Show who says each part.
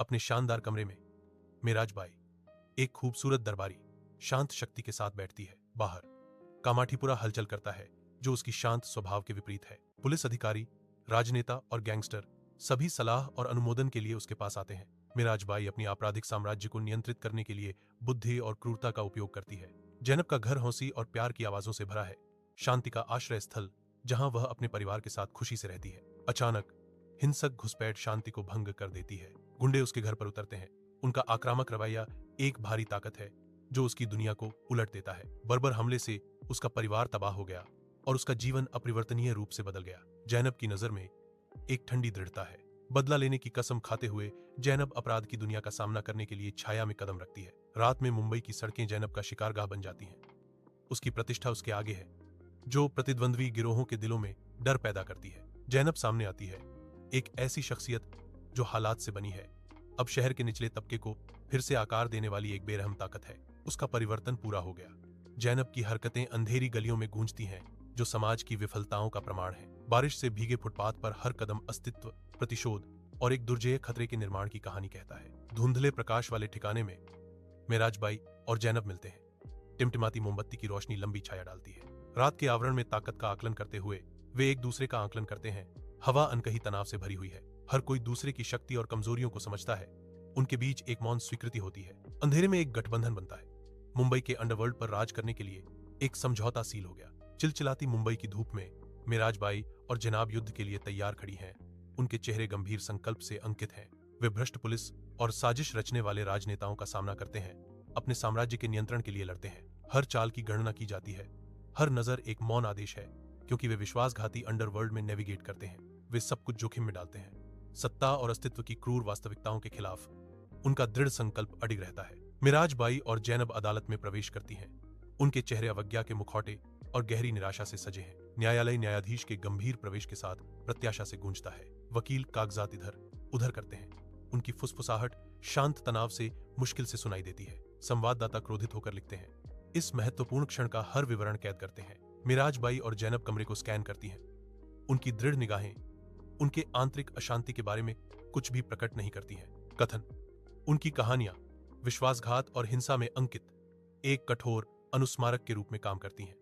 Speaker 1: अपने शानदार कमरे में मेराज बाई, एक खूबसूरत दरबारी, शांत शक्ति के साथ बैठती है। बाहर कामाठीपुरा हलचल करता है, जो उसकी शांत स्वभाव के विपरीत है। पुलिस अधिकारी, राजनेता और गैंगस्टर सभी सलाह और अनुमोदन के लिए उसके पास आते हैं। मेराज बाई अपनी आपराधिक साम्राज्य को नियंत्रित करने के लिए बुद्धि और क्रूरता का उपयोग करती है। जैनब का घर हौसी और प्यार की आवाजों से भरा है, शांति का आश्रय स्थल जहां वह अपने परिवार के साथ खुशी से रहती है। अचानक हिंसक घुसपैठ शांति को भंग कर देती है। गुंडे उसके घर पर उतरते हैं। उनका आक्रामक रवैया एक भारी ताकत है जो उसकी दुनिया को उलट देता है। बर्बर हमले से उसका परिवार तबाह हो गया और उसका जीवन अपरिवर्तनीय रूप से बदल गया। जैनब की नजर में एक ठंडी दृढ़ता है। बदला लेने की कसम खाते हुए जैनब अपराध की दुनिया का सामना करने के लिए छाया में कदम रखती है। रात में मुंबई की सड़कें जैनब का शिकारगाह बन जाती हैं। उसकी प्रतिष्ठा उसके आगे है, जो प्रतिद्वंद्वी गिरोहों के दिलों में डर पैदा करती है। जैनब सामने आती है, एक ऐसी शख्सियत जो हालात से बनी है। अब शहर के निचले तबके को फिर से आकार देने वाली एक बेरहम ताकत है। उसका परिवर्तन पूरा हो गया। जैनब की हरकतें अंधेरी गलियों में गूंजती हैं, जो समाज की विफलताओं का प्रमाण है। बारिश से भीगे फुटपाथ पर हर कदम अस्तित्व, प्रतिशोध और एक दुर्जेय खतरे के निर्माण की कहानी कहता है। धुंधले प्रकाश वाले ठिकाने में मेराज बाई और जैनब मिलते हैं। टिमटिमाती मोमबत्ती की रोशनी लंबी छाया डालती है। रात के आवरण में ताकत का आकलन करते हुए वे एक दूसरे का आकलन करते हैं। हवा अनकही तनाव से भरी हुई है। हर कोई दूसरे की शक्ति और कमजोरियों को समझता है। उनके बीच एक मौन स्वीकृति होती है। अंधेरे में एक गठबंधन बनता है। मुंबई के अंडरवर्ल्ड पर राज करने के लिए एक समझौता सील हो गया। चिलचिलाती मुंबई की धूप में मेराज बाई और जनाब युद्ध के लिए तैयार खड़ी हैं। उनके चेहरे गंभीर संकल्प से अंकित हैं। वे भ्रष्ट पुलिस और साजिश रचने वाले राजनेताओं का सामना करते हैं। अपने साम्राज्य के नियंत्रण के लिए लड़ते हैं। हर चाल की गणना की जाती है। हर नजर एक मौन आदेश है, क्योंकि वे विश्वासघाती अंडरवर्ल्ड में नेविगेट करते हैं। वे सब कुछ जोखिम में डालते हैं। सत्ता और अस्तित्व की क्रूर वास्तविकताओं के खिलाफ उनका दृढ़ संकल्प अडिग रहता है। मेराज बाई और जैनब अदालत में प्रवेश करती हैं। उनके चेहरे अवज्ञा के मुखौटे और गहरी निराशा से सजे हैं। न्यायालय न्यायाधीश के गंभीर प्रवेश के साथ प्रत्याशा से गूंजता है। वकील कागजात इधर उधर करते हैं। उनकी फुसफुसाहट शांत तनाव से मुश्किल से सुनाई देती है। संवाददाता क्रोधित होकर लिखते हैं। इस महत्वपूर्ण क्षण का हर विवरण कैद करते हैं। मेराज बाई और जैनब कमरे को स्कैन करती हैं। उनकी दृढ़ निगाहें उनके आंतरिक अशांति के बारे में कुछ भी प्रकट नहीं करती हैं। कथन, उनकी कहानियां विश्वासघात और हिंसा में अंकित एक कठोर अनुस्मारक के रूप में काम करती हैं।